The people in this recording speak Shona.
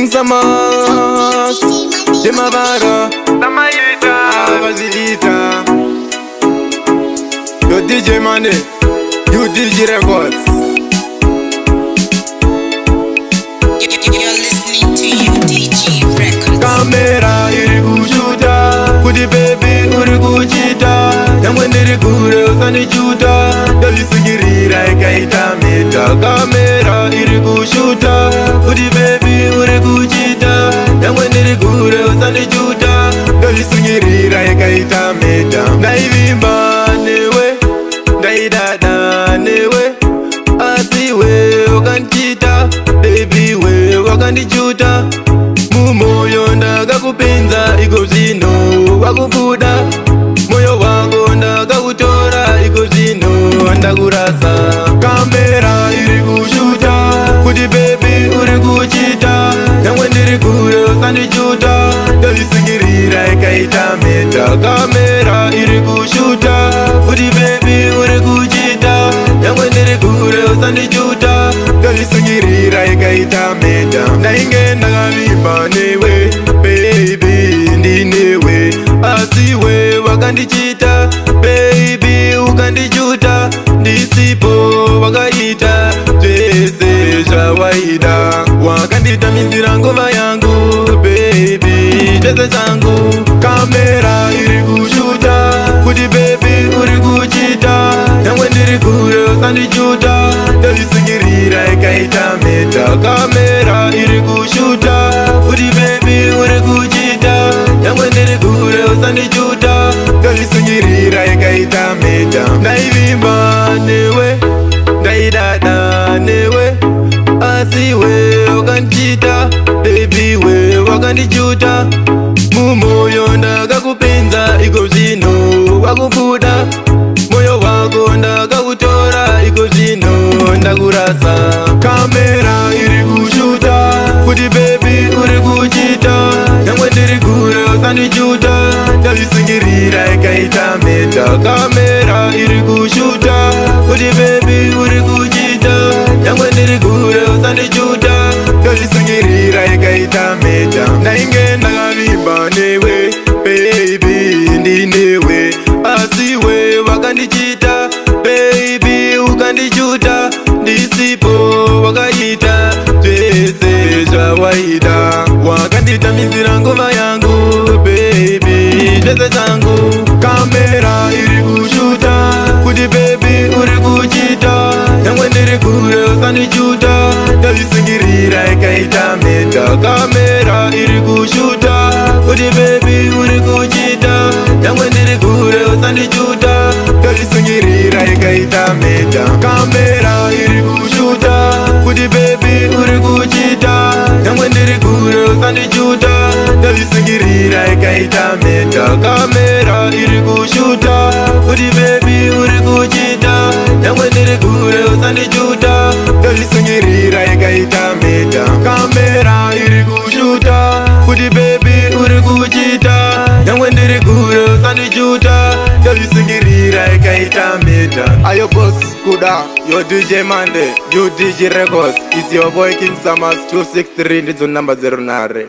King Samas Demavara Samayita Vazilita Yo DJ Money, you DJ Records. You're listening to you DJ Records. Camera iri kushuta, kuti baby uri kuchita. Nyamwe ndiri kure usanichuta, ndavisungirira ikaita meta. Camera iri kushuta, kuti baby uri kuchita. Nyamwe ndiri kure usanichuta, ndavisungirira ikaita meta. Ndaivimba newe, ndaidada newe, asi we wakanchita, baby we wakandichuta. Mumoyo ndakakupinza iko zvino wakubuda, moyo wako ndakakutora iko zvino ndakurasa. Kamera iri kushuta, kuti baby uri kuchita. Nyamwe ndiri kure usandichuta, ndavisungirira ikaita meta. Kamera iri kushuta, kuti baby uri kuchita. Nyamwe ndiri kure usandichuta, ndavisungirira ikaita meta. Ndainge ndakavimba newe baby ndinewe, asi we wakandichita baby ukandichuta. Ndisipo wakaita zvese zvawaida, wakanditamisira ngoma yangu baby chese changu. Kamera iri kushuta, kuti baby uri kuchita. Nyamwe ndiri kure usandichuta, ndavisungirira ikaita meta. Kamera iri kushuta, kuti baby uri kuchita. Nyamwe ndiri kure usandichuta, ndavisungirira ikaita meta. Ndaivimba newe, ndaidada newe, asi we wakandichita, baby we wakandichuta. Mumoyo ndakakupinza iko zvino wakubuda, moyo wako ndakakutora iko zvino ndakurasa. Kamera iri kushuta, kuti baby uri kuchita. Nyamwe ndiri kure usandichuta, ndavisungirira ikaita meta. Kamera iri kushuta, kuti baby uri kuchita. Nyamwe ndiri kure usandichuta, ndavisungirira ikaita meta. Ndainge ndakavimba newe baby ndinewe, asi we wakandichita baby ukandichuta. Ndisipo wakaita zvese zvawaida, wakanditamisira ngoma yangu baby chese changu. Kamera iri kushuta, kuti baby uri kuchita. Nyamwe ndiri kure usandichuta, ndavisungirira ikaita meta. Kamera iri kushuta, kuti baby uri kuchita. Nyamwe ndiri kure usandichuta, ndavisungirira ikaita meta. Kamera iri kushuta, kuti baby uri kuchita. Nyamwe ndiri kure usandichuta, ndavisungirira ikaita meta. Kamera iri kushuta, kuti baby uri kuchita. Nyamwe ndiri kure usandichuta, ndavisungirira ikaita meta. Kamera iri kushuta, kuti baby uri kuchita. Nyamwe ndiri kure usandichuta, ndavisungirira ikaita meta. Ayo boss kuda, yo DJ Money, you DJ Records. It's your boy King Samas 263 ndizo number 0 nare.